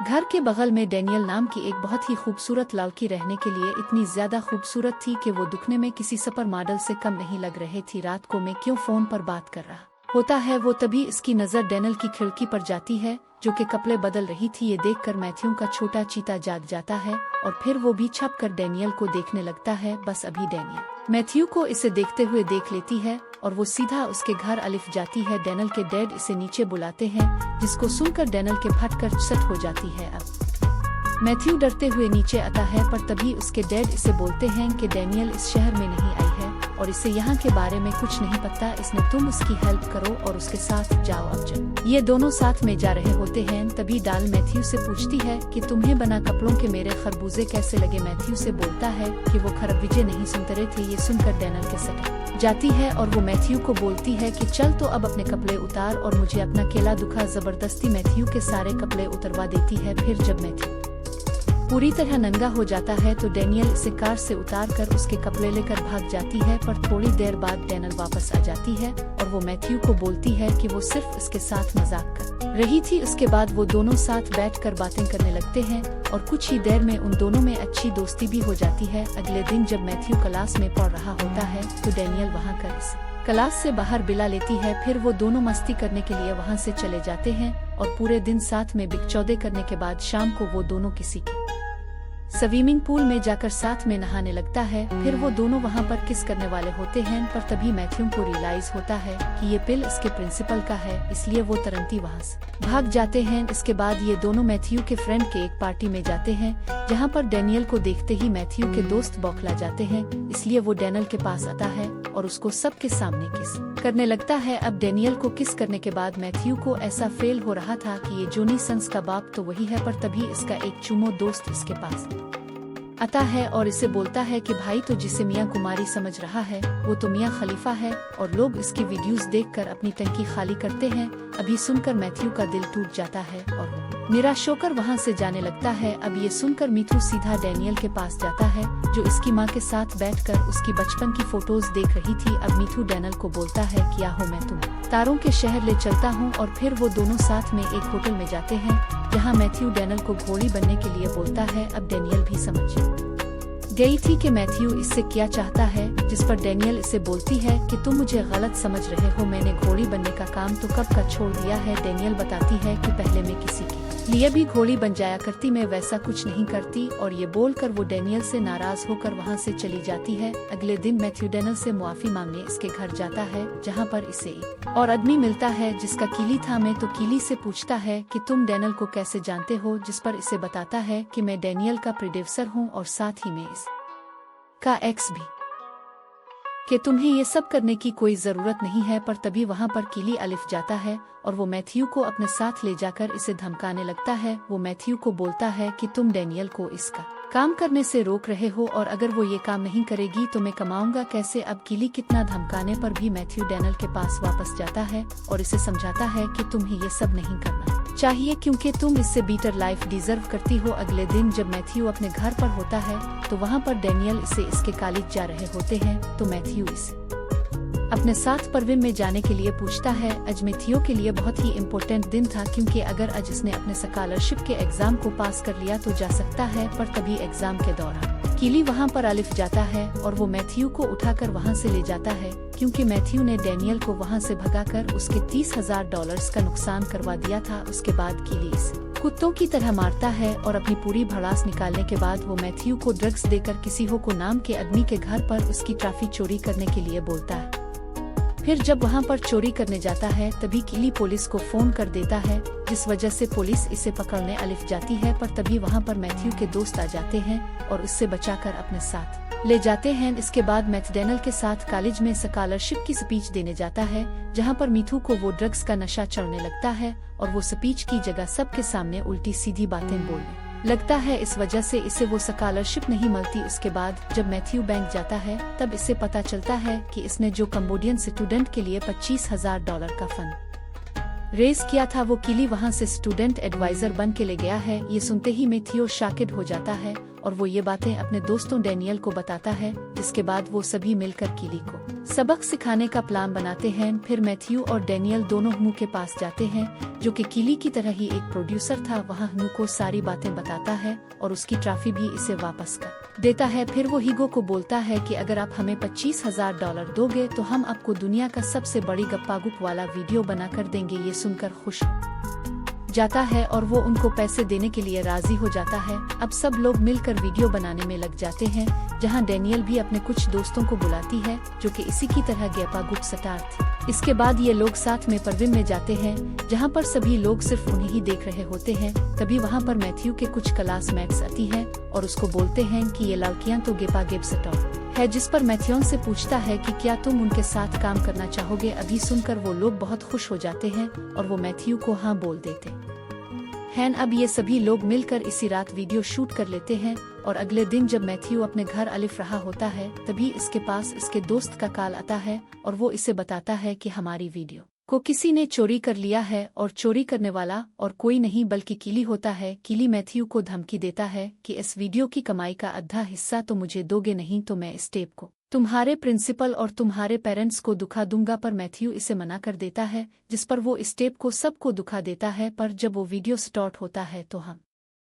घर के बगल में डेनियल नाम की एक बहुत ही खूबसूरत लड़की रहने के लिए इतनी ज्यादा खूबसूरत थी कि वो दिखने में किसी सुपर मॉडल से कम नहीं लग रही थी। रात को मैं क्यों फोन पर बात कर रहा होता है वो तभी इसकी नजर डेनियल की खिड़की पर जाती है जो कि कपड़े बदल रही थी। ये देखकर मैथ्यू का छोटा चीता जाग जाता है और फिर वो भी छप कर डेनियल को देखने लगता है। बस अभी डेनियल मैथ्यू को इसे देखते हुए देख लेती है और वो सीधा उसके घर अलिफ जाती है। डेनियल के डैड इसे नीचे बुलाते हैं जिसको सुनकर डेनियल के फटकर सट हो जाती है। अब मैथ्यू डरते हुए नीचे आता है पर तभी उसके डैड इसे बोलते हैं कि डेनियल इस शहर में नहीं आई है और इसे यहाँ के बारे में कुछ नहीं पता, इसमें तुम उसकी हेल्प करो और उसके साथ जाओ। अब जब ये दोनों साथ में जा रहे होते हैं तभी डाल मैथ्यू से पूछती है कि तुम्हें बना कपड़ों के मेरे खरबूजे कैसे लगे। मैथ्यू से बोलता है कि वो खरबूजे नहीं सुनते रहे थे। ये सुनकर डेनियल के सट जाती है और वो मैथ्यू को बोलती है कि चल तो अब अपने कपड़े उतार और मुझे अपना केला दुखा। जबरदस्ती मैथ्यू के सारे कपड़े उतरवा देती है। फिर जब मैथ्यू पूरी तरह नंगा हो जाता है तो डेनियल इसे कार से उतार कर उसके कपड़े लेकर भाग जाती है। पर थोड़ी देर बाद डेनियल वापस आ जाती है और वो मैथ्यू को बोलती है कि वो सिर्फ इसके साथ मजाक कर रही थी। उसके बाद वो दोनों साथ बैठकर बातें करने लगते हैं और कुछ ही देर में उन दोनों में अच्छी दोस्ती भी हो जाती है। अगले दिन जब मैथ्यू क्लास में पढ़ रहा होता है तो डेनियल वहाँ कर इसे क्लास से बाहर बिला लेती है। फिर वो दोनों मस्ती करने के लिए वहाँ से चले जाते हैं और पूरे दिन साथ में बिकचौदे करने के बाद शाम को वो दोनों किसी के स्विमिंग पूल में जाकर साथ में नहाने लगता है। फिर वो दोनों वहाँ पर किस करने वाले होते हैं पर तभी मैथ्यू को रियलाइज होता है कि ये पिल इसके प्रिंसिपल का है, इसलिए वो तुरंत ही वहाँ से भाग जाते हैं। इसके बाद ये दोनों मैथ्यू के फ्रेंड के एक पार्टी में जाते हैं जहाँ पर डेनियल को देखते ही मैथ्यू के दोस्त बौखला जाते हैं, इसलिए वो डेनियल के पास आता है और उसको सबके सामने किस करने लगता है। अब डेनियल को किस करने के बाद मैथ्यू को ऐसा फेल हो रहा था कि ये जोनी सन्स का बाप तो वही है, पर तभी इसका एक चुमो दोस्त इसके पास आता है और इसे बोलता है कि भाई तो जिसे मियां कुमारी समझ रहा है वो तो मियां खलीफा है और लोग इसकी वीडियोस देखकर अपनी टंकी खाली करते हैं। अभी सुनकर मैथ्यू का दिल टूट जाता है और वो निराश होकर वहाँ से जाने लगता है। अब ये सुनकर मीठू सीधा डेनियल के पास जाता है जो इसकी माँ के साथ बैठकर उसकी बचपन की फोटोज देख रही थी। अब मीठू डेनियल को बोलता है कि आओ मैं तुम्हें तारों के शहर ले चलता हूँ और फिर वो दोनों साथ में एक होटल में जाते हैं जहाँ मैथ्यू डेनियल को घोड़ी बनने के लिए बोलता है। अब डेनियल भी समझ गई थी कि मैथ्यू इससे क्या चाहता है, जिस पर डेनियल इसे बोलती है कि तुम मुझे गलत समझ रहे हो, मैंने घोड़ी बनने का काम तो कब का छोड़ दिया है। डेनियल बताती है कि पहले मैं किसी के लिए भी घोड़ी बन जाया करती, मैं वैसा कुछ नहीं करती और ये बोलकर वो डेनियल से नाराज होकर वहाँ से चली जाती है। अगले दिन मैथ्यू डेनियल से मुआफी मांगने इसके घर जाता है जहाँ पर इसे एक और आदमी मिलता है जिसका कीली था। मैं तो कीली से पूछता है कि तुम डेनियल को कैसे जानते हो, जिस पर इसे बताता है कि मैं डेनियल का प्रोड्यूसर हूँ और साथ ही में इस का एक्स भी, कि तुम्हें ये सब करने की कोई जरूरत नहीं है। पर तभी वहाँ पर कीली अलिफ जाता है और वो मैथ्यू को अपने साथ ले जाकर इसे धमकाने लगता है। वो मैथ्यू को बोलता है कि तुम डेनियल को इसका काम करने से रोक रहे हो और अगर वो ये काम नहीं करेगी तो मैं कमाऊंगा कैसे। अब कीली कितना धमकाने पर भी मैथ्यू डेनियल के पास वापस जाता है और इसे समझाता है कि तुम्हें ये सब नहीं करना चाहिए क्योंकि तुम इससे बेटर लाइफ डिजर्व करती हो। अगले दिन जब मैथ्यू अपने घर पर होता है तो वहाँ पर डेनियल इसे इसके कॉलेज जा रहे होते हैं तो मैथ्यू इसे अपने साथ परवीन में जाने के लिए पूछता है। आज मैथ्यू के लिए बहुत ही इम्पोर्टेंट दिन था क्योंकि अगर आज इसने अपने स्कॉलरशिप के एग्जाम को पास कर लिया तो जा सकता है। पर तभी एग्जाम के दौरान कीली वहाँ पर अलिफ जाता है और वो मैथ्यू को उठाकर वहाँ से ले जाता है क्योंकि मैथ्यू ने डेनियल को वहाँ से भगाकर उसके $30,000 का नुकसान करवा दिया था। उसके बाद कीली इसे कुत्तों की तरह मारता है और अपनी पूरी भड़ास निकालने के बाद वो मैथ्यू को ड्रग्स देकर किसी हो को नाम के आदमी के घर पर उसकी ट्रॉफी चोरी करने के लिए बोलता है। फिर जब वहाँ पर चोरी करने जाता है तभी कीली पुलिस को फोन कर देता है जिस वजह से पुलिस इसे पकड़ने अलिफ जाती है। पर तभी वहाँ पर मैथ्यू के दोस्त आ जाते हैं और उससे बचाकर अपने साथ ले जाते हैं। इसके बाद मैथ्यू डेनियल के साथ कॉलेज में स्कॉलरशिप की स्पीच देने जाता है जहाँ पर मीठू को वो ड्रग्स का नशा चढ़ने लगता है और वो स्पीच की जगह सबके सामने उल्टी सीधी बातें बोलने लगता है। इस वजह से इसे वो स्कॉलरशिप नहीं मिलती। उसके बाद जब मैथ्यू बैंक जाता है तब इसे पता चलता है कि इसने जो कम्बोडियन स्टूडेंट के लिए $25,000 का फंड रेस किया था वो कीली वहाँ से स्टूडेंट एडवाइजर बन के ले गया है। ये सुनते ही मैथ्यू शॉकेड हो जाता है और वो ये बातें अपने दोस्तों डैनियल को बताता है, जिसके बाद वो सभी मिलकर किली को सबक सिखाने का प्लान बनाते हैं। फिर मैथ्यू और डैनियल दोनों हनु के पास जाते हैं, जो कि किली की तरह ही एक प्रोड्यूसर था। वहाँ हनु को सारी बातें बताता है और उसकी ट्रॉफी भी इसे वापस कर देता है। फिर वो हीगो को बोलता है कि अगर आप हमें $25,000 दोगे तो हम आपको दुनिया का सबसे बड़ी गप्पागुप वाला वीडियो बनाकर देंगे। ये सुनकर खुश जाता है और वो उनको पैसे देने के लिए राजी हो जाता है। अब सब लोग मिलकर वीडियो बनाने में लग जाते हैं, जहां डैनियल भी अपने कुछ दोस्तों को बुलाती है, जो कि इसी की तरह गप्पागुप स्टार थी। इसके बाद ये लोग साथ में परविन में जाते हैं, जहां पर सभी लोग सिर्फ उन्हें ही देख रहे होते हैं। तभी वहां पर मैथ्यू के कुछ क्लासमेट्स आती है और उसको बोलते हैं कि ये लड़कियां तो गप्पागुप स्टार है, जिस पर मैथ्यू से पूछता है कि क्या तुम उनके साथ काम करना चाहोगे। अभी सुनकर वो लोग बहुत खुश हो जाते हैं और वो मैथ्यू को हाँ बोल देते हैं। अब ये सभी लोग मिलकर इसी रात वीडियो शूट कर लेते हैं और अगले दिन जब मैथ्यू अपने घर अलिफ रहा होता है, तभी इसके पास इसके दोस्त का कॉल आता है और वो इसे बताता है कि हमारी वीडियो को किसी ने चोरी कर लिया है और चोरी करने वाला और कोई नहीं बल्कि किली होता है। किली मैथ्यू को धमकी देता है कि इस वीडियो की कमाई का आधा हिस्सा तो मुझे दोगे, नहीं तो मैं इस टेप को तुम्हारे प्रिंसिपल और तुम्हारे पेरेंट्स को दुखा दूंगा। पर मैथ्यू इसे मना कर देता है, जिस पर वो इस टेप को सबको दुखा देता है। पर जब वो वीडियो स्टार्ट होता है तो हम